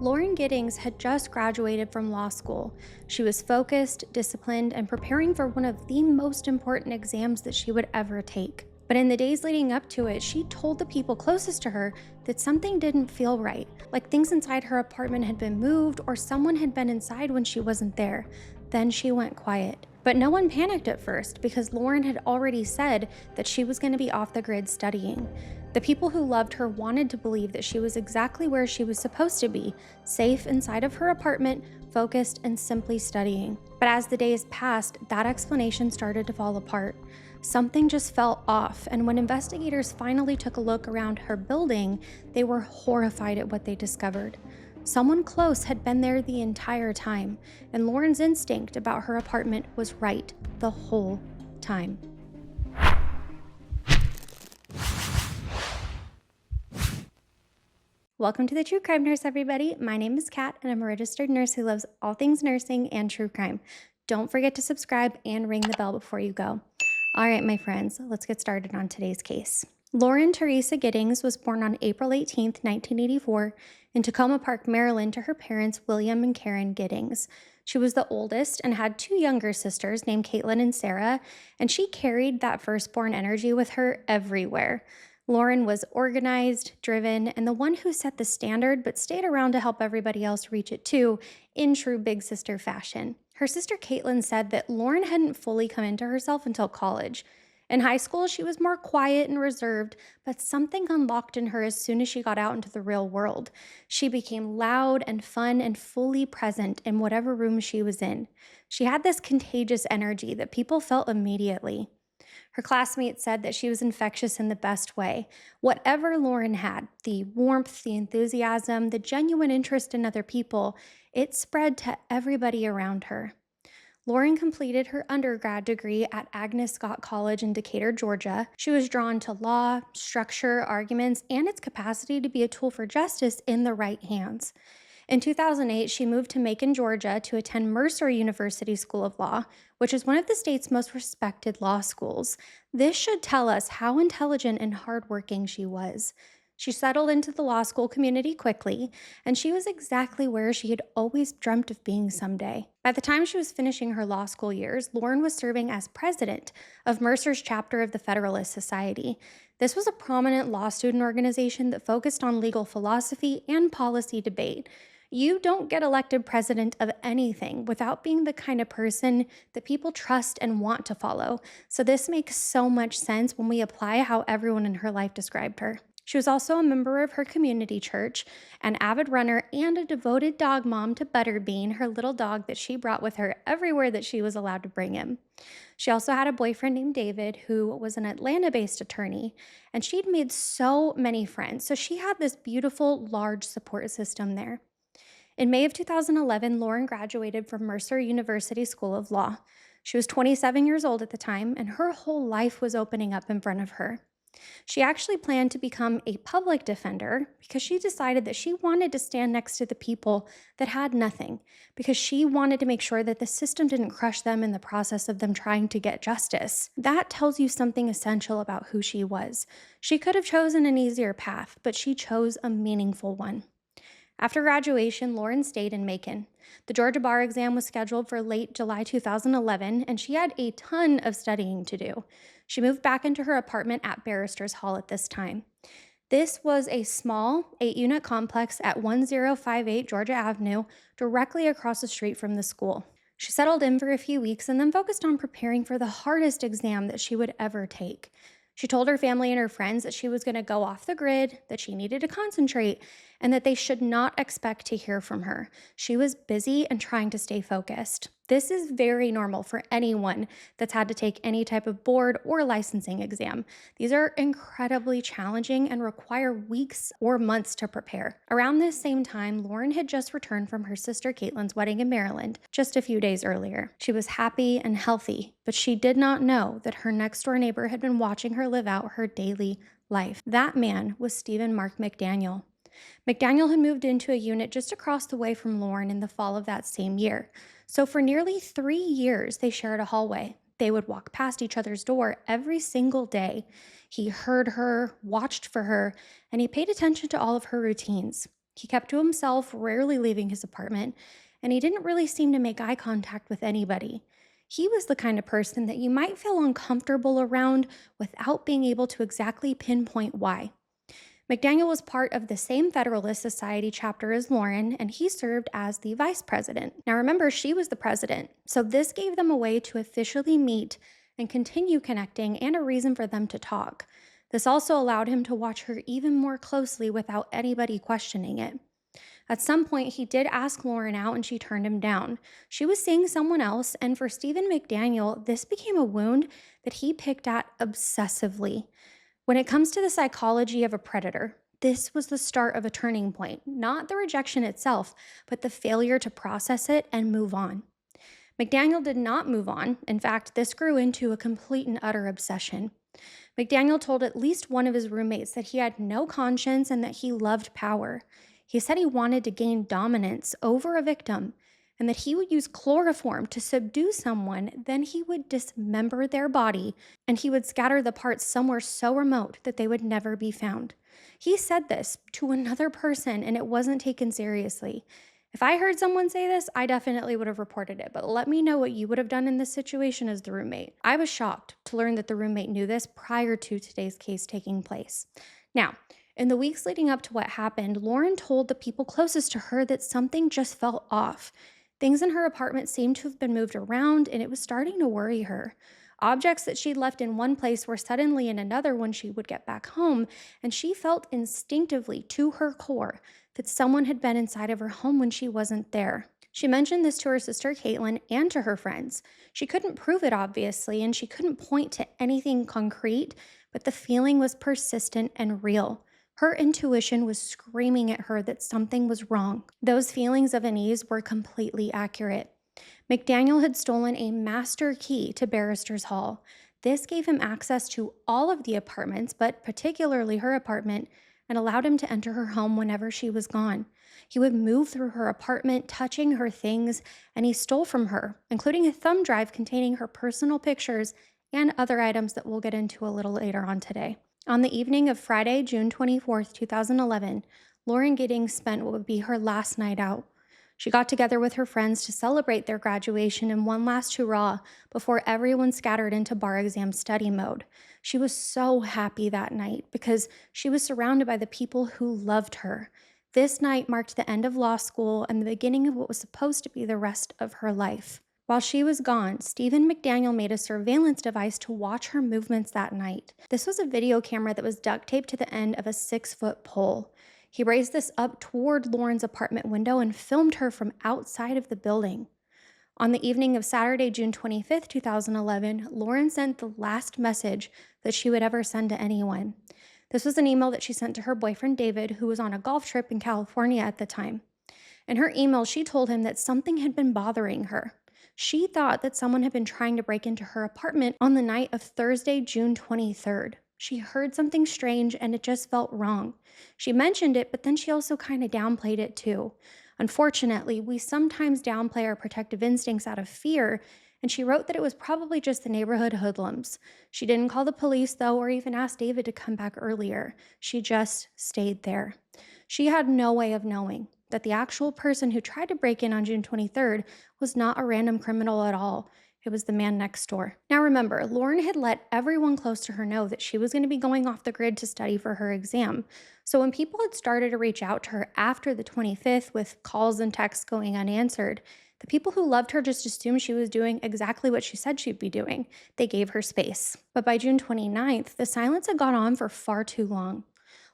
Lauren Giddings had just graduated from law school. She was focused, disciplined, and preparing for one of the most important exams that she would ever take. But in the days leading up to it, she told the people closest to her that something didn't feel right, like things inside her apartment had been moved or someone had been inside when she wasn't there. Then she went quiet. But no one panicked at first because Lauren had already said that she was going to be off the grid studying. The people who loved her wanted to believe that she was exactly where she was supposed to be, safe inside of her apartment, focused and simply studying. But as the days passed, that explanation started to fall apart. Something just felt off, and when investigators finally took a look around her building, they were horrified at what they discovered. Someone close had been there the entire time, and Lauren's instinct about her apartment was right the whole time. Welcome to the True Crime Nurse, everybody. My name is Kat, and I'm a registered nurse who loves all things nursing and true crime. Don't forget to subscribe and ring the bell before you go. All right, my friends, let's get started on today's case. Lauren Teresa Giddings was born on April 18, 1984, in Tacoma Park, Maryland, to her parents, William and Karen Giddings. She was the oldest and had two younger sisters named Caitlin and Sarah, and she carried that firstborn energy with her everywhere. Lauren was organized, driven, and the one who set the standard, but stayed around to help everybody else reach it too, in true big sister fashion. Her sister Caitlin said that Lauren hadn't fully come into herself until college. In high school, she was more quiet and reserved, but something unlocked in her as soon as she got out into the real world. She became loud and fun and fully present in whatever room she was in. She had this contagious energy that people felt immediately. Her classmates said that she was infectious in the best way. Whatever Lauren had, the warmth, the enthusiasm, the genuine interest in other people, it spread to everybody around her. Lauren completed her undergrad degree at Agnes Scott College in Decatur, Georgia. She was drawn to law, structure, arguments, and its capacity to be a tool for justice in the right hands. In 2008, she moved to Macon, Georgia to attend Mercer University School of Law, which is one of the state's most respected law schools. This should tell us how intelligent and hardworking she was. She settled into the law school community quickly, and she was exactly where she had always dreamt of being someday. By the time she was finishing her law school years, Lauren was serving as president of Mercer's chapter of the Federalist Society. This was a prominent law student organization that focused on legal philosophy and policy debate. You don't get elected president of anything without being the kind of person that people trust and want to follow. So this makes so much sense when we apply how everyone in her life described her. She was also a member of her community church, an avid runner, and a devoted dog mom to Butterbean, her little dog that she brought with her everywhere that she was allowed to bring him. She also had a boyfriend named David, who was an Atlanta-based attorney, and she'd made so many friends. So she had this beautiful, large support system there. In May of 2011, Lauren graduated from Mercer University School of Law. She was 27 years old at the time, and her whole life was opening up in front of her. She actually planned to become a public defender because she decided that she wanted to stand next to the people that had nothing, because she wanted to make sure that the system didn't crush them in the process of them trying to get justice. That tells you something essential about who she was. She could have chosen an easier path, but she chose a meaningful one. After graduation, Lauren stayed in Macon. The Georgia bar exam was scheduled for late July 2011, and she had a ton of studying to do. She moved back into her apartment at Barrister's Hall at this time. This was a small 8-unit complex at 1058 Georgia Avenue, directly across the street from the school. She settled in for a few weeks and then focused on preparing for the hardest exam that she would ever take. She told her family and her friends that she was going to go off the grid, that she needed to concentrate, and that they should not expect to hear from her. She was busy and trying to stay focused. This is very normal for anyone that's had to take any type of board or licensing exam. These are incredibly challenging and require weeks or months to prepare. Around this same time, Lauren had just returned from her sister Caitlin's wedding in Maryland just a few days earlier. She was happy and healthy, but she did not know that her next-door neighbor had been watching her live out her daily life. That man was Stephen Mark McDaniel. McDaniel had moved into a unit just across the way from Lauren in the fall of that same year. So for nearly 3 years, they shared a hallway. They would walk past each other's door every single day. He heard her, watched for her, and he paid attention to all of her routines. He kept to himself, rarely leaving his apartment, and he didn't really seem to make eye contact with anybody. He was the kind of person that you might feel uncomfortable around without being able to exactly pinpoint why. McDaniel was part of the same Federalist Society chapter as Lauren, and he served as the vice president. Now remember, she was the president, so this gave them a way to officially meet and continue connecting and a reason for them to talk. This also allowed him to watch her even more closely without anybody questioning it. At some point, he did ask Lauren out and she turned him down. She was seeing someone else, and for Stephen McDaniel, this became a wound that he picked at obsessively. When it comes to the psychology of a predator, this was the start of a turning point, not the rejection itself, but the failure to process it and move on. McDaniel did not move on. In fact, this grew into a complete and utter obsession. McDaniel told at least one of his roommates that he had no conscience and that he loved power. He said he wanted to gain dominance over a victim and that he would use chloroform to subdue someone, then he would dismember their body and he would scatter the parts somewhere so remote that they would never be found. He said this to another person and it wasn't taken seriously. If I heard someone say this, I definitely would have reported it, but let me know what you would have done in this situation as the roommate. I was shocked to learn that the roommate knew this prior to today's case taking place. Now, in the weeks leading up to what happened, Lauren told the people closest to her that something just felt off. Things in her apartment seemed to have been moved around, and it was starting to worry her. Objects that she'd left in one place were suddenly in another when she would get back home, and she felt instinctively to her core that someone had been inside of her home when she wasn't there. She mentioned this to her sister Caitlin and to her friends. She couldn't prove it, obviously, and she couldn't point to anything concrete, but the feeling was persistent and real. Her intuition was screaming at her that something was wrong. Those feelings of unease were completely accurate. McDaniel had stolen a master key to Barrister's Hall. This gave him access to all of the apartments, but particularly her apartment, and allowed him to enter her home whenever she was gone. He would move through her apartment, touching her things, and he stole from her, including a thumb drive containing her personal pictures and other items that we'll get into a little later on today. On the evening of Friday, June 24th, 2011, Lauren Giddings spent what would be her last night out. She got together with her friends to celebrate their graduation in one last hurrah before everyone scattered into bar exam study mode. She was so happy that night because she was surrounded by the people who loved her. This night marked the end of law school and the beginning of what was supposed to be the rest of her life. While she was gone, Stephen McDaniel made a surveillance device to watch her movements that night. This was a video camera that was duct taped to the end of a 6-foot pole. He raised this up toward Lauren's apartment window and filmed her from outside of the building. On the evening of Saturday, June 25th, 2011, Lauren sent the last message that she would ever send to anyone. This was an email that she sent to her boyfriend, David, who was on a golf trip in California at the time. In her email, she told him that something had been bothering her. She thought that someone had been trying to break into her apartment on the night of Thursday, June 23rd. She heard something strange and it just felt wrong. She mentioned it, but then she also kind of downplayed it too. Unfortunately, we sometimes downplay our protective instincts out of fear, and she wrote that it was probably just the neighborhood hoodlums. She didn't call the police, though, or even ask David to come back earlier. She just stayed there. She had no way of knowing that the actual person who tried to break in on June 23rd was not a random criminal at all. It was the man next door. Now remember, Lauren had let everyone close to her know that she was going to be going off the grid to study for her exam. So when people had started to reach out to her after the 25th with calls and texts going unanswered, the people who loved her just assumed she was doing exactly what she said she'd be doing. They gave her space. But by June 29th, the silence had gone on for far too long.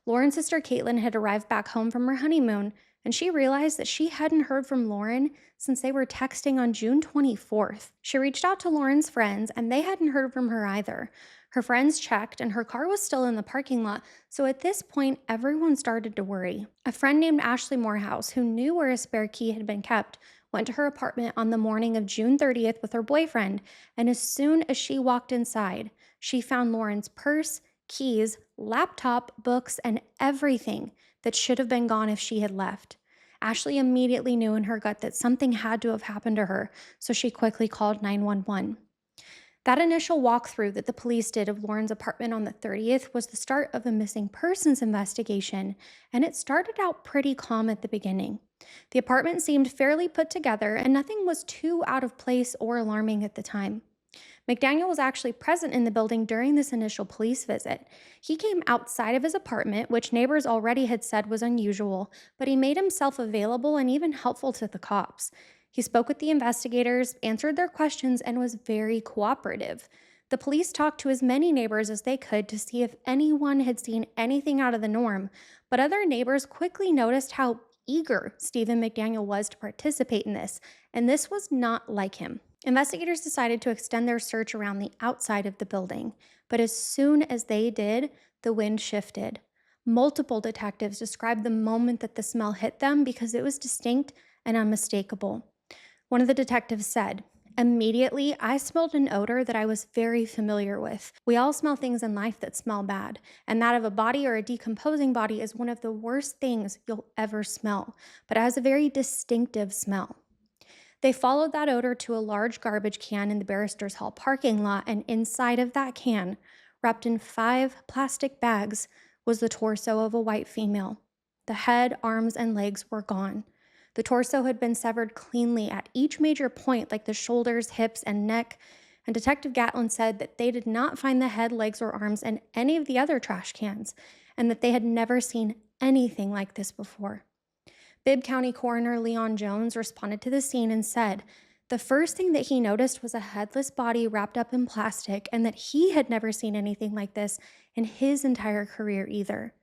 Lauren's sister Caitlin had arrived back home from her honeymoon, and she realized that she hadn't heard from Lauren since they were texting on June 24th. She reached out to Lauren's friends, and they hadn't heard from her either. Her friends checked, and her car was still in the parking lot, so at this point, everyone started to worry. A friend named Ashley Morehouse, who knew where a spare key had been kept, went to her apartment on the morning of June 30th with her boyfriend, and as soon as she walked inside, she found Lauren's purse, keys, laptop, books, and everything that should have been gone if she had left. Ashley immediately knew in her gut that something had to have happened to her, so she quickly called 911. That initial walkthrough that the police did of Lauren's apartment on the 30th was the start of a missing persons investigation, and it started out pretty calm at the beginning. The apartment seemed fairly put together, and nothing was too out of place or alarming at the time. McDaniel was actually present in the building during this initial police visit. He came outside of his apartment, which neighbors already had said was unusual, but he made himself available and even helpful to the cops. He spoke with the investigators, answered their questions, and was very cooperative. The police talked to as many neighbors as they could to see if anyone had seen anything out of the norm, but other neighbors quickly noticed how eager Stephen McDaniel was to participate in this, and this was not like him. Investigators decided to extend their search around the outside of the building, but as soon as they did, the wind shifted. Multiple detectives described the moment that the smell hit them because it was distinct and unmistakable. One of the detectives said, "Immediately, I smelled an odor that I was very familiar with. We all smell things in life that smell bad, and that of a body or a decomposing body is one of the worst things you'll ever smell, but it has a very distinctive smell." They followed that odor to a large garbage can in the Barristers Hall parking lot, and inside of that can, wrapped in 5 plastic bags, was the torso of a white female. The head, arms, and legs were gone. The torso had been severed cleanly at each major point, like the shoulders, hips, and neck, and Detective Gatlin said that they did not find the head, legs, or arms in any of the other trash cans, and that they had never seen anything like this before. Bibb County Coroner Leon Jones responded to the scene and said the first thing that he noticed was a headless body wrapped up in plastic, and that he had never seen anything like this in his entire career either.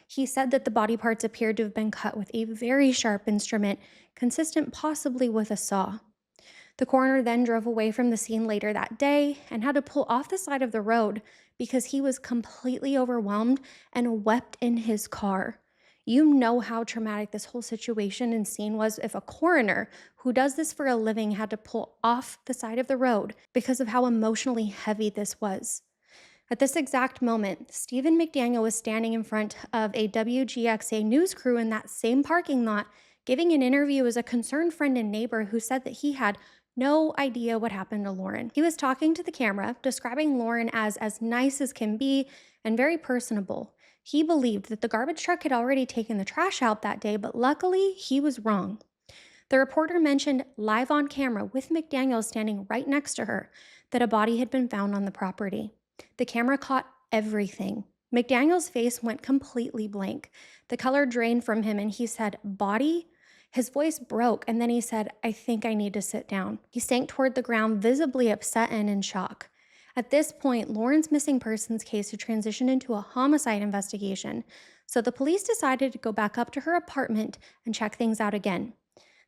He said that the body parts appeared to have been cut with a very sharp instrument, consistent possibly with a saw. The coroner then drove away from the scene later that day and had to pull off the side of the road because he was completely overwhelmed and wept in his car. You know how traumatic this whole situation and scene was if a coroner who does this for a living had to pull off the side of the road because of how emotionally heavy this was. At this exact moment, Stephen McDaniel was standing in front of a WGXA news crew in that same parking lot, giving an interview as a concerned friend and neighbor who said that he had no idea what happened to Lauren. He was talking to the camera, describing Lauren as nice as can be and very personable. He believed that the garbage truck had already taken the trash out that day, but luckily he was wrong. The reporter mentioned live on camera, with McDaniel standing right next to her, that a body had been found on the property. The camera caught everything. McDaniel's face went completely blank. The color drained from him and he said, "Body?" His voice broke and then he said, "I think I need to sit down." He sank toward the ground, visibly upset and in shock. At this point, Lauren's missing persons case had transitioned into a homicide investigation, so the police decided to go back up to her apartment and check things out again.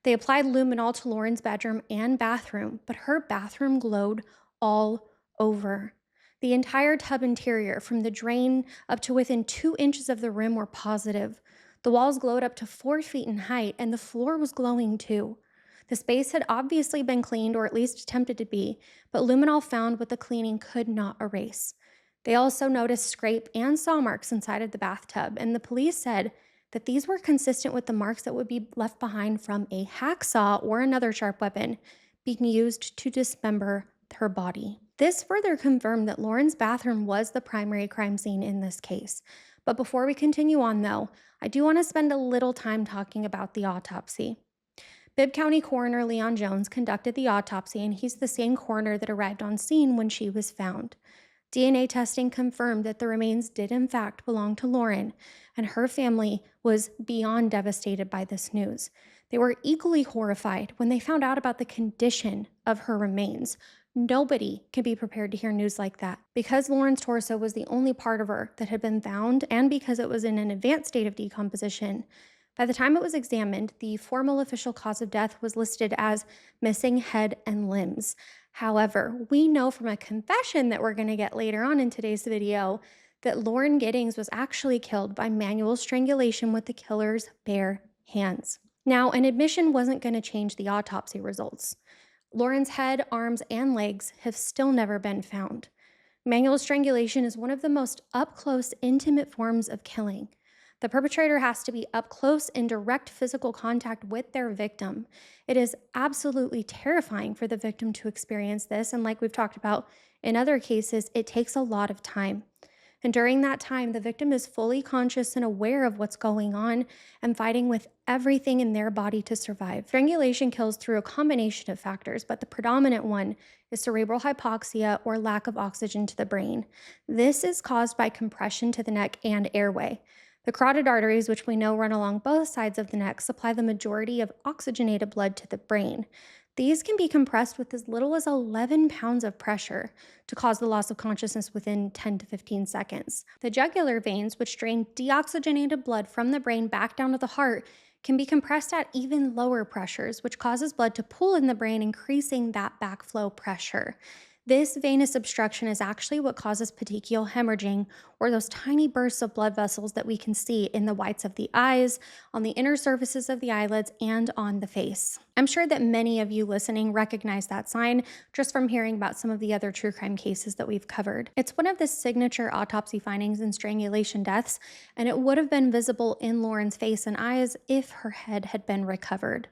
They applied luminol to Lauren's bedroom and bathroom, but her bathroom glowed all over. The entire tub interior, from the drain up to within 2 inches of the rim, were positive. The walls glowed up to 4 feet in height, and the floor was glowing too. The space had obviously been cleaned, or at least attempted to be, but luminol found what the cleaning could not erase. They also noticed scrape and saw marks inside of the bathtub, and the police said that these were consistent with the marks that would be left behind from a hacksaw or another sharp weapon being used to dismember her body. This further confirmed that Lauren's bathroom was the primary crime scene in this case. But before we continue on, though, I do want to spend a little time talking about the autopsy. Bibb County Coroner Leon Jones conducted the autopsy, and he's the same coroner that arrived on scene when she was found. DNA testing confirmed that the remains did in fact belong to Lauren, and her family was beyond devastated by this news. They were equally horrified when they found out about the condition of her remains. Nobody can be prepared to hear news like that. Because Lauren's torso was the only part of her that had been found, and because it was in an advanced state of decomposition, by the time it was examined, the formal official cause of death was listed as missing head and limbs. However, we know from a confession that we're going to get later on in today's video that Lauren Giddings was actually killed by manual strangulation with the killer's bare hands. Now, an admission wasn't going to change the autopsy results. Lauren's head, arms, and legs have still never been found. Manual strangulation is one of the most up-close, intimate forms of killing. The perpetrator has to be up close in direct physical contact with their victim. It is absolutely terrifying for the victim to experience this, and like we've talked about in other cases, it takes a lot of time. And during that time, the victim is fully conscious and aware of what's going on and fighting with everything in their body to survive. Strangulation kills through a combination of factors, but the predominant one is cerebral hypoxia or lack of oxygen to the brain. This is caused by compression to the neck and airway. The carotid arteries, which we know run along both sides of the neck, supply the majority of oxygenated blood to the brain. These can be compressed with as little as 11 pounds of pressure to cause the loss of consciousness within 10 to 15 seconds. The jugular veins, which drain deoxygenated blood from the brain back down to the heart, can be compressed at even lower pressures, which causes blood to pool in the brain, increasing that backflow pressure. This venous obstruction is actually what causes petechial hemorrhaging, or those tiny bursts of blood vessels that we can see in the whites of the eyes, on the inner surfaces of the eyelids, and on the face. I'm sure that many of you listening recognize that sign just from hearing about some of the other true crime cases that we've covered. It's one of the signature autopsy findings in strangulation deaths, and it would have been visible in Lauren's face and eyes if her head had been recovered.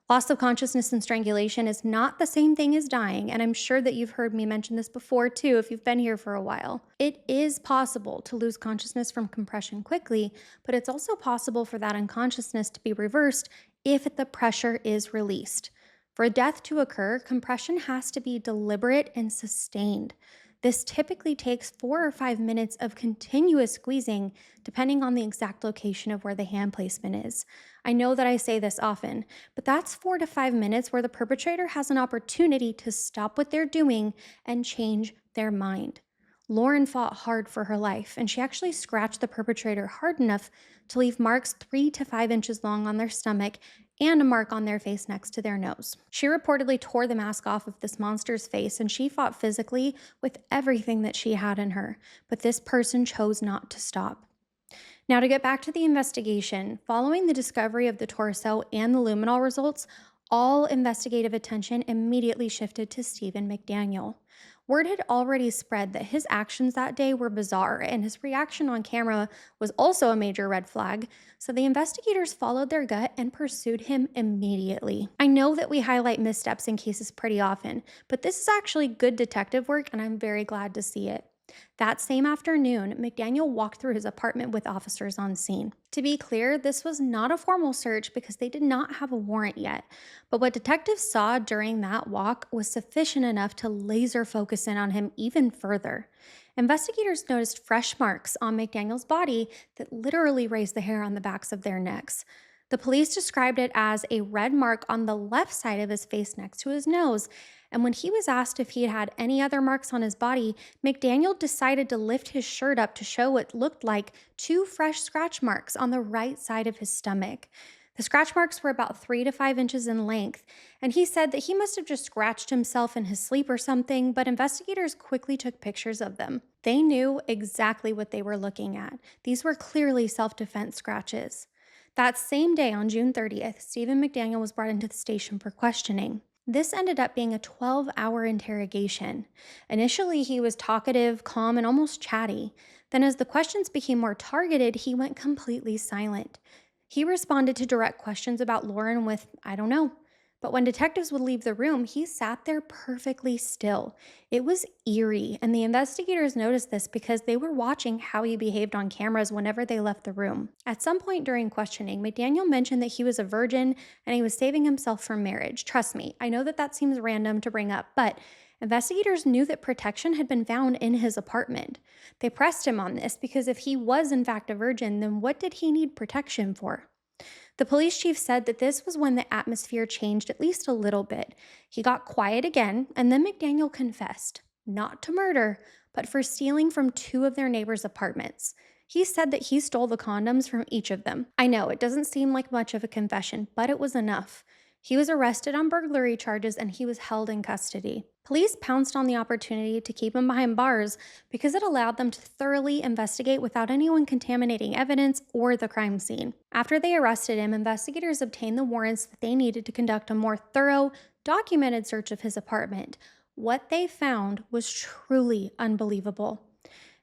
Loss of consciousness in strangulation is not the same thing as dying, and I'm sure that you've heard me mention this before too if you've been here for a while. It is possible to lose consciousness from compression quickly, but it's also possible for that unconsciousness to be reversed if the pressure is released. For death to occur, compression has to be deliberate and sustained. This typically takes 4 or 5 minutes of continuous squeezing, depending on the exact location of where the hand placement is. I know that I say this often, but that's 4 to 5 minutes where the perpetrator has an opportunity to stop what they're doing and change their mind. Lauren fought hard for her life, and she actually scratched the perpetrator hard enough to leave marks 3 to 5 inches long on their stomach and a mark on their face next to their nose. She reportedly tore the mask off of this monster's face, and she fought physically with everything that she had in her, but this person chose not to stop. Now, to get back to the investigation, following the discovery of the torso and the luminol results, all investigative attention immediately shifted to Stephen McDaniel. Word had already spread that his actions that day were bizarre, and his reaction on camera was also a major red flag, so the investigators followed their gut and pursued him immediately. I know that we highlight missteps in cases pretty often, but this is actually good detective work, and I'm very glad to see it. That same afternoon, McDaniel walked through his apartment with officers on scene. To be clear, this was not a formal search because they did not have a warrant yet, but what detectives saw during that walk was sufficient enough to laser focus in on him even further. Investigators noticed fresh marks on McDaniel's body that literally raised the hair on the backs of their necks. The police described it as a red mark on the left side of his face next to his nose, and when he was asked if he had any other marks on his body, McDaniel decided to lift his shirt up to show what looked like 2 fresh scratch marks on the right side of his stomach. The scratch marks were about 3 to 5 inches in length, and he said that he must have just scratched himself in his sleep or something, but investigators quickly took pictures of them. They knew exactly what they were looking at. These were clearly self-defense scratches. That same day, on June 30th, Stephen McDaniel was brought into the station for questioning. This ended up being a 12-hour interrogation. Initially, he was talkative, calm, and almost chatty. Then as the questions became more targeted, he went completely silent. He responded to direct questions about Lauren with, "I don't know." But when detectives would leave the room, he sat there perfectly still. It was eerie, and the investigators noticed this because they were watching how he behaved on cameras whenever they left the room. At some point during questioning, McDaniel mentioned that he was a virgin and he was saving himself for marriage. Trust me, I know that that seems random to bring up, but investigators knew that protection had been found in his apartment. They pressed him on this because if he was in fact a virgin, then what did he need protection for? The police chief said that this was when the atmosphere changed at least a little bit. He got quiet again, and then McDaniel confessed, not to murder, but for stealing from 2 of their neighbors' apartments. He said that he stole the condoms from each of them. I know, it doesn't seem like much of a confession, but it was enough. He was arrested on burglary charges and he was held in custody. Police pounced on the opportunity to keep him behind bars because it allowed them to thoroughly investigate without anyone contaminating evidence or the crime scene. After they arrested him, investigators obtained the warrants that they needed to conduct a more thorough, documented search of his apartment. What they found was truly unbelievable.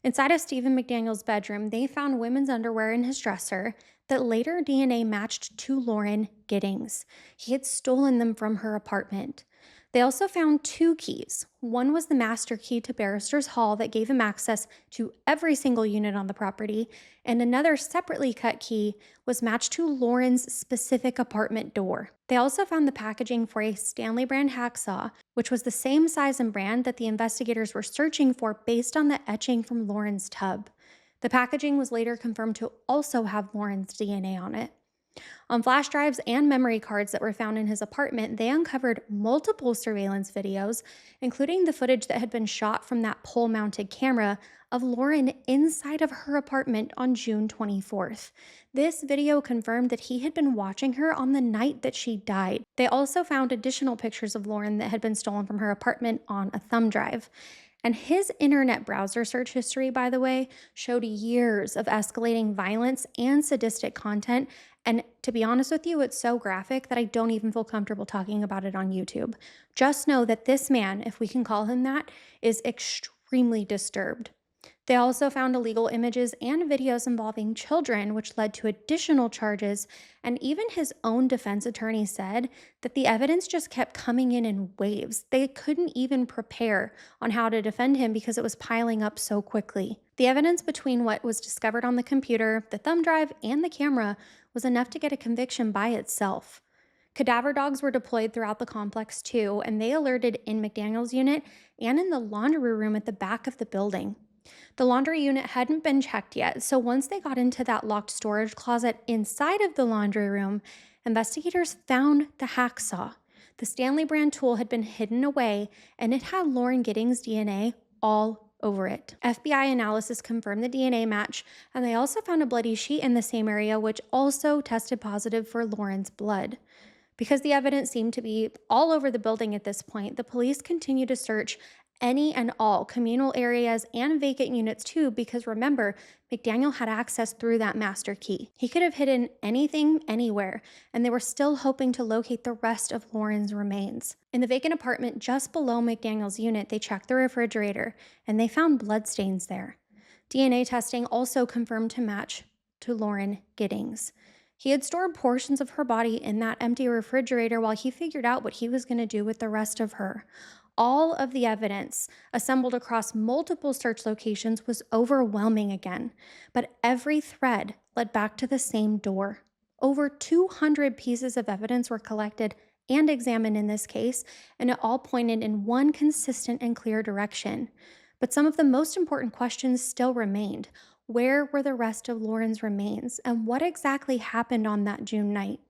Inside of Stephen McDaniel's bedroom, they found women's underwear in his dresser that later DNA matched to Lauren Giddings. He had stolen them from her apartment. They also found two keys. One was the master key to Barrister's Hall that gave him access to every single unit on the property, and another separately cut key was matched to Lauren's specific apartment door. They also found the packaging for a Stanley brand hacksaw, which was the same size and brand that the investigators were searching for based on the etching from Lauren's tub. The packaging was later confirmed to also have Lauren's DNA on it. On flash drives and memory cards that were found in his apartment, they uncovered multiple surveillance videos, including the footage that had been shot from that pole-mounted camera of Lauren inside of her apartment on June 24th. This video confirmed that he had been watching her on the night that she died. They also found additional pictures of Lauren that had been stolen from her apartment on a thumb drive. And his internet browser search history, by the way, showed years of escalating violence and sadistic content. And to be honest with you, it's so graphic that I don't even feel comfortable talking about it on YouTube. Just know that this man, if we can call him that, is extremely disturbed. They also found illegal images and videos involving children, which led to additional charges, and even his own defense attorney said that the evidence just kept coming in waves. They couldn't even prepare on how to defend him because it was piling up so quickly. The evidence between what was discovered on the computer, the thumb drive, and the camera was enough to get a conviction by itself. Cadaver dogs were deployed throughout the complex too, and they alerted in McDaniel's unit and in the laundry room at the back of the building. The laundry unit hadn't been checked yet, so once they got into that locked storage closet inside of the laundry room, investigators found the hacksaw. The Stanley brand tool had been hidden away, and it had Lauren Giddings' DNA all over it. FBI analysis confirmed the DNA match, and they also found a bloody sheet in the same area, which also tested positive for Lauren's blood. Because the evidence seemed to be all over the building at this point, the police continued to search any and all communal areas and vacant units too, because remember, McDaniel had access through that master key. He could have hidden anything anywhere, and they were still hoping to locate the rest of Lauren's remains. In the vacant apartment just below McDaniel's unit, they checked the refrigerator, and they found bloodstains there. DNA testing also confirmed to match to Lauren Giddings. He had stored portions of her body in that empty refrigerator while he figured out what he was going to do with the rest of her. All of the evidence assembled across multiple search locations was overwhelming again, but every thread led back to the same door. Over 200 pieces of evidence were collected and examined in this case, and it all pointed in one consistent and clear direction. But some of the most important questions still remained. Where were the rest of Lauren's remains, and what exactly happened on that June night?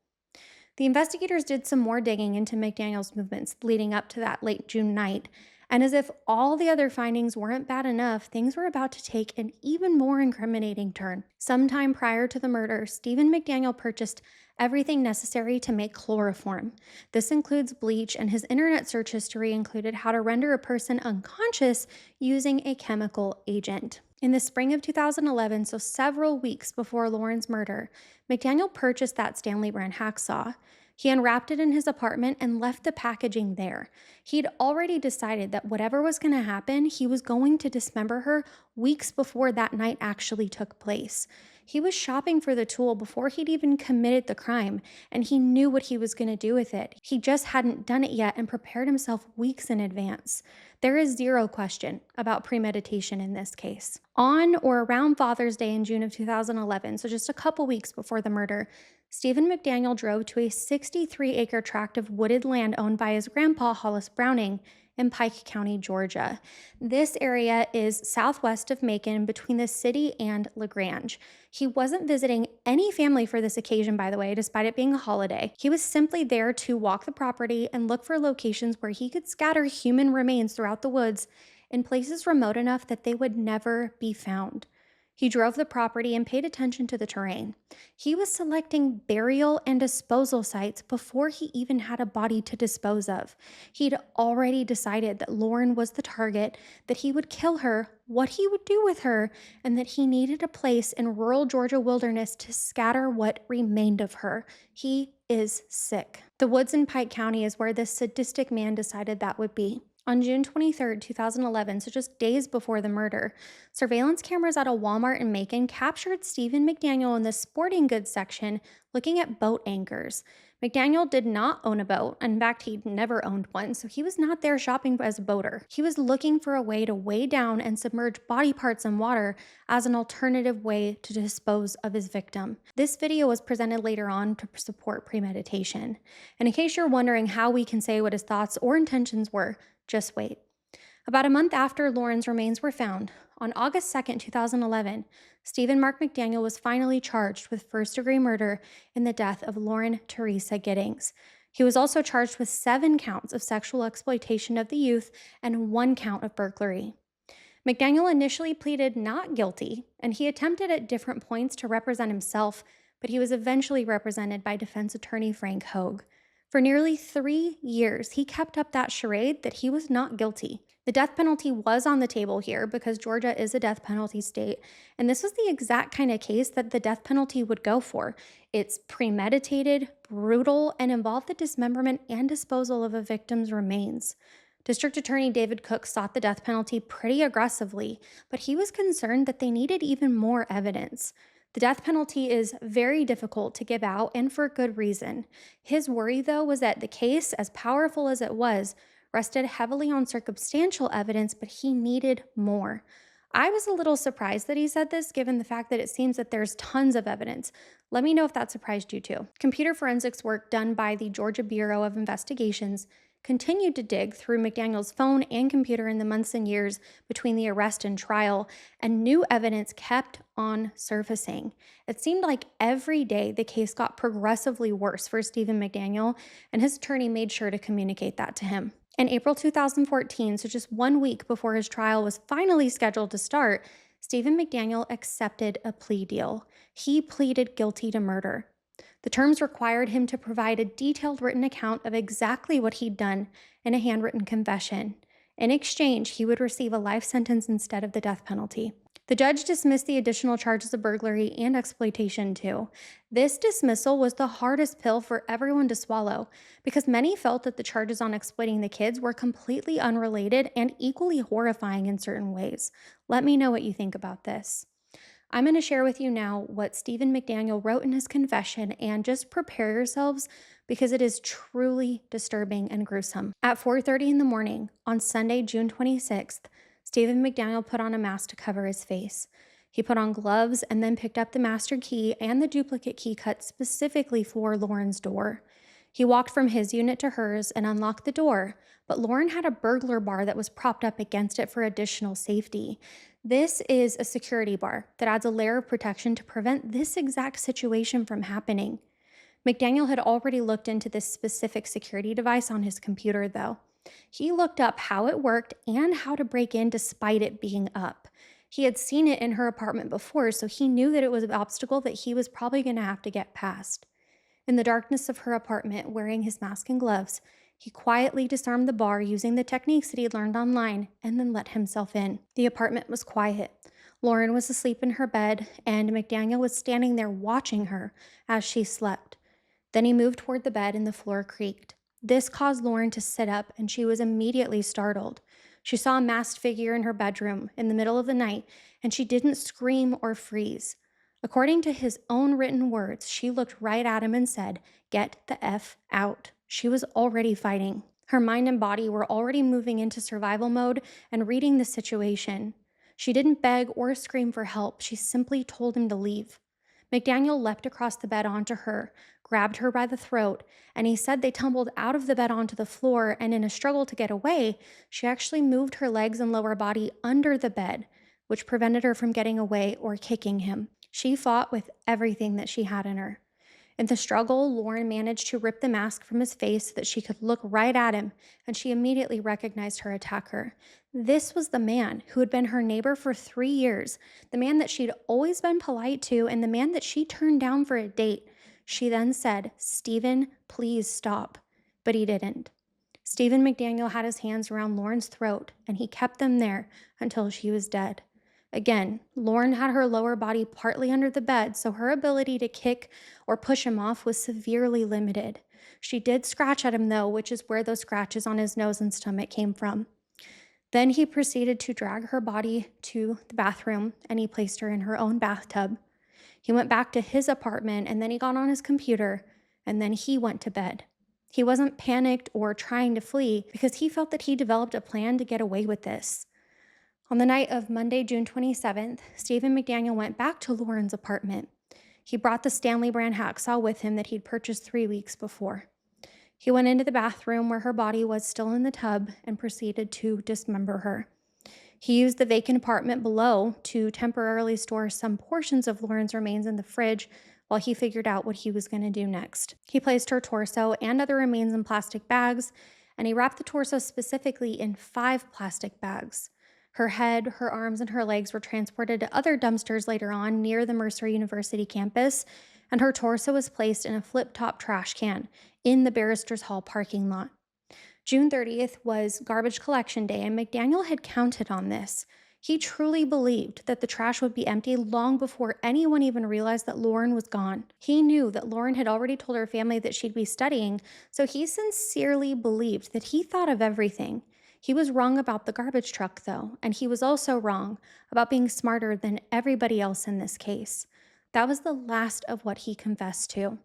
The investigators did some more digging into McDaniel's movements leading up to that late June night, and as if all the other findings weren't bad enough, things were about to take an even more incriminating turn. Sometime prior to the murder, Stephen McDaniel purchased everything necessary to make chloroform. This includes bleach, and his internet search history included how to render a person unconscious using a chemical agent. In the spring of 2011, so several weeks before Lauren's murder, McDaniel purchased that Stanley brand hacksaw. He unwrapped it in his apartment and left the packaging there. He'd already decided that whatever was going to happen, he was going to dismember her weeks before that night actually took place. He was shopping for the tool before he'd even committed the crime, and he knew what he was going to do with it. He just hadn't done it yet and prepared himself weeks in advance. There is zero question about premeditation in this case. On or around Father's Day in June of 2011, so just a couple weeks before the murder, Stephen McDaniel drove to a 63-acre tract of wooded land owned by his grandpa, Hollis Browning, in Pike County, Georgia. This area is southwest of Macon between the city and LaGrange. He wasn't visiting any family for this occasion, by the way, despite it being a holiday. He was simply there to walk the property and look for locations where he could scatter human remains throughout the woods in places remote enough that they would never be found. He drove the property and paid attention to the terrain. He was selecting burial and disposal sites before he even had a body to dispose of. He'd already decided that Lauren was the target, that he would kill her, what he would do with her, and that he needed a place in rural Georgia wilderness to scatter what remained of her. He is sick. The woods in Pike County is where this sadistic man decided that would be. On June 23rd, 2011, so just days before the murder, surveillance cameras at a Walmart in Macon captured Stephen McDaniel in the sporting goods section looking at boat anchors. McDaniel did not own a boat. In fact, he'd never owned one, so he was not there shopping as a boater. He was looking for a way to weigh down and submerge body parts in water as an alternative way to dispose of his victim. This video was presented later on to support premeditation. And in case you're wondering how we can say what his thoughts or intentions were, just wait. About a month after Lauren's remains were found, on August 2nd, 2011, Stephen Mark McDaniel was finally charged with first-degree murder in the death of Lauren Teresa Giddings. He was also charged with 7 counts of sexual exploitation of the youth and 1 count of burglary. McDaniel initially pleaded not guilty, and he attempted at different points to represent himself, but he was eventually represented by defense attorney Frank Hogue. For nearly 3 years, he kept up that charade that he was not guilty. The death penalty was on the table here because Georgia is a death penalty state, and this was the exact kind of case that the death penalty would go for. It's premeditated, brutal, and involved the dismemberment and disposal of a victim's remains. District Attorney David Cook sought the death penalty pretty aggressively, but he was concerned that they needed even more evidence. The death penalty is very difficult to give out, and for good reason. His worry, though, was that the case, as powerful as it was, rested heavily on circumstantial evidence, but he needed more. I was a little surprised that he said this, given the fact that it seems that there's tons of evidence. Let me know if that surprised you too. Computer forensics work done by the Georgia Bureau of Investigations continued to dig through McDaniel's phone and computer in the months and years between the arrest and trial, and new evidence kept on surfacing. It seemed like every day the case got progressively worse for Stephen McDaniel, and his attorney made sure to communicate that to him. In April 2014, so just 1 week before his trial was finally scheduled to start, Stephen McDaniel accepted a plea deal. He pleaded guilty to murder. The terms required him to provide a detailed written account of exactly what he'd done in a handwritten confession. In exchange, he would receive a life sentence instead of the death penalty. The judge dismissed the additional charges of burglary and exploitation too. This dismissal was the hardest pill for everyone to swallow because many felt that the charges on exploiting the kids were completely unrelated and equally horrifying in certain ways. Let me know what you think about this. I'm going to share with you now what Stephen McDaniel wrote in his confession, and just prepare yourselves because it is truly disturbing and gruesome. At 4:30 in the morning on Sunday, June 26th, Stephen McDaniel put on a mask to cover his face. He put on gloves and then picked up the master key and the duplicate key cut specifically for Lauren's door. He walked from his unit to hers and unlocked the door, but Lauren had a burglar bar that was propped up against it for additional safety. This is a security bar that adds a layer of protection to prevent this exact situation from happening. McDaniel had already looked into this specific security device on his computer, though. He looked up how it worked and how to break in despite it being up. He had seen it in her apartment before, so he knew that it was an obstacle that he was probably going to have to get past. In the darkness of her apartment, wearing his mask and gloves, he quietly disarmed the bar using the techniques that he had learned online and then let himself in. The apartment was quiet. Lauren was asleep in her bed, and McDaniel was standing there watching her as she slept. Then he moved toward the bed and the floor creaked. This caused Lauren to sit up, and she was immediately startled. She saw a masked figure in her bedroom in the middle of the night, and she didn't scream or freeze. According to his own written words, she looked right at him and said, "Get the F out." She was already fighting. Her mind and body were already moving into survival mode and reading the situation. She didn't beg or scream for help. She simply told him to leave. McDaniel leapt across the bed onto her, grabbed her by the throat, and he said they tumbled out of the bed onto the floor, and in a struggle to get away, she actually moved her legs and lower body under the bed, which prevented her from getting away or kicking him. She fought with everything that she had in her. In the struggle, Lauren managed to rip the mask from his face so that she could look right at him, and she immediately recognized her attacker. This was the man who had been her neighbor for 3 years, the man that she'd always been polite to, and the man that she turned down for a date. She then said, "Stephen, please stop." But he didn't. Stephen McDaniel had his hands around Lauren's throat, and he kept them there until she was dead. Again, Lauren had her lower body partly under the bed, so her ability to kick or push him off was severely limited. She did scratch at him, though, which is where those scratches on his nose and stomach came from. Then he proceeded to drag her body to the bathroom and he placed her in her own bathtub. He went back to his apartment and then he got on his computer and then he went to bed. He wasn't panicked or trying to flee because he felt that he developed a plan to get away with this. On the night of Monday, June 27th, Stephen McDaniel went back to Lauren's apartment. He brought the Stanley brand hacksaw with him that he'd purchased 3 weeks before. He went into the bathroom where her body was still in the tub and proceeded to dismember her. He used the vacant apartment below to temporarily store some portions of Lauren's remains in the fridge while he figured out what he was going to do next. He placed her torso and other remains in plastic bags, and he wrapped the torso specifically in 5 plastic bags. Her head, her arms, and her legs were transported to other dumpsters later on near the Mercer University campus, and her torso was placed in a flip-top trash can in the Barristers Hall parking lot. June 30th was garbage collection day, and McDaniel had counted on this. He truly believed that the trash would be empty long before anyone even realized that Lauren was gone. He knew that Lauren had already told her family that she'd be studying, so he sincerely believed that he thought of everything. He was wrong about the garbage truck, though, and he was also wrong about being smarter than everybody else in this case. That was the last of what he confessed to.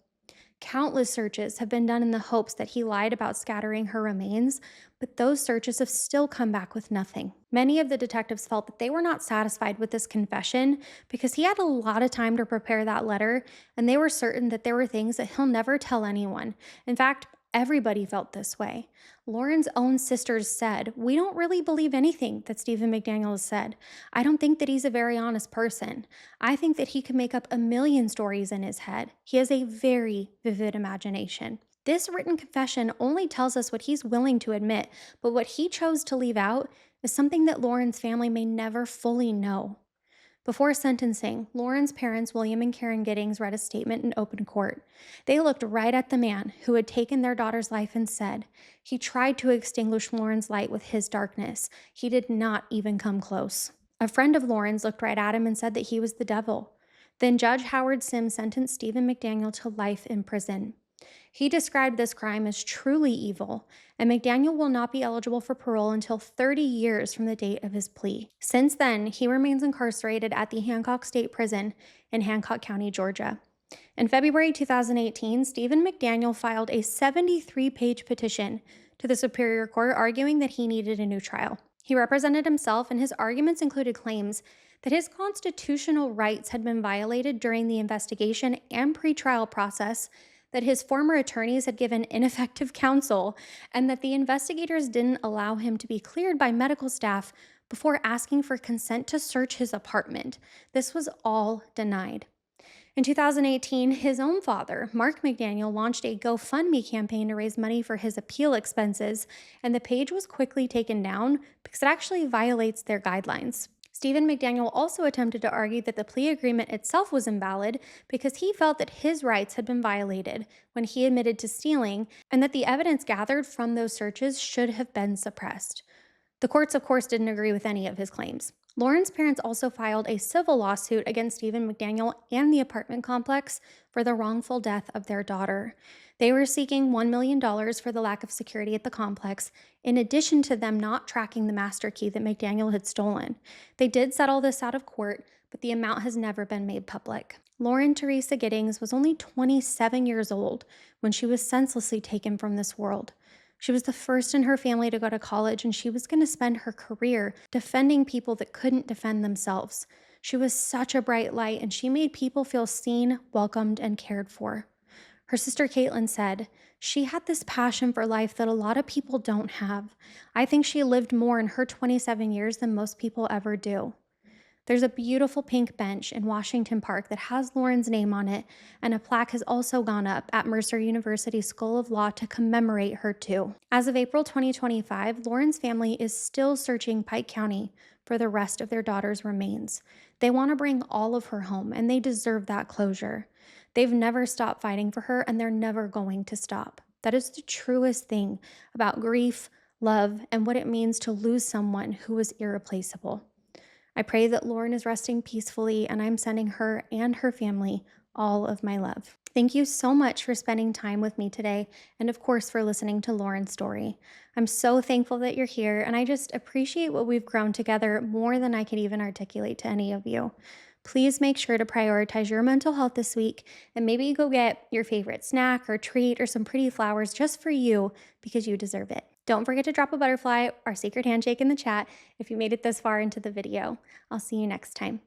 Countless searches have been done in the hopes that he lied about scattering her remains, but those searches have still come back with nothing. Many of the detectives felt that they were not satisfied with this confession because he had a lot of time to prepare that letter, and they were certain that there were things that he'll never tell anyone. In fact, everybody felt this way. Lauren's own sisters said, "We don't really believe anything that Stephen McDaniel has said. I don't think that he's a very honest person. I think that he could make up a million stories in his head. He has a very vivid imagination." This written confession only tells us what he's willing to admit, but what he chose to leave out is something that Lauren's family may never fully know. Before sentencing, Lauren's parents, William and Karen Giddings, read a statement in open court. They looked right at the man who had taken their daughter's life and said, "He tried to extinguish Lauren's light with his darkness. He did not even come close." A friend of Lauren's looked right at him and said that he was the devil. Then Judge Howard Sims sentenced Stephen McDaniel to life in prison. He described this crime as truly evil, and McDaniel will not be eligible for parole until 30 years from the date of his plea. Since then, he remains incarcerated at the Hancock State Prison in Hancock County, Georgia. In February 2018, Stephen McDaniel filed a 73-page petition to the Superior Court arguing that he needed a new trial. He represented himself, and his arguments included claims that his constitutional rights had been violated during the investigation and pretrial process, that his former attorneys had given ineffective counsel, and that the investigators didn't allow him to be cleared by medical staff before asking for consent to search his apartment. This was all denied. In 2018, his own father, Mark McDaniel, launched a GoFundMe campaign to raise money for his appeal expenses, and the page was quickly taken down because it actually violates their guidelines. Stephen McDaniel also attempted to argue that the plea agreement itself was invalid because he felt that his rights had been violated when he admitted to stealing, and that the evidence gathered from those searches should have been suppressed. The courts, of course, didn't agree with any of his claims. Lauren's parents also filed a civil lawsuit against Stephen McDaniel and the apartment complex for the wrongful death of their daughter. They were seeking $1 million for the lack of security at the complex, in addition to them not tracking the master key that McDaniel had stolen. They did settle this out of court, but the amount has never been made public. Lauren Teresa Giddings was only 27 years old when she was senselessly taken from this world. She was the first in her family to go to college, and she was going to spend her career defending people that couldn't defend themselves. She was such a bright light, and she made people feel seen, welcomed, and cared for. Her sister Caitlin said, "She had this passion for life that a lot of people don't have. I think she lived more in her 27 years than most people ever do." There's a beautiful pink bench in Washington Park that has Lauren's name on it, and a plaque has also gone up at Mercer University School of Law to commemorate her too. As of April 2025, Lauren's family is still searching Pike County for the rest of their daughter's remains. They want to bring all of her home, and they deserve that closure. They've never stopped fighting for her, and they're never going to stop. That is the truest thing about grief, love, and what it means to lose someone who is irreplaceable. I pray that Lauren is resting peacefully, and I'm sending her and her family all of my love. Thank you so much for spending time with me today, and of course, for listening to Lauren's story. I'm so thankful that you're here, and I just appreciate what we've grown together more than I could even articulate to any of you. Please make sure to prioritize your mental health this week, and maybe go get your favorite snack or treat or some pretty flowers just for you because you deserve it. Don't forget to drop a butterfly or secret handshake in the chat if you made it this far into the video. I'll see you next time.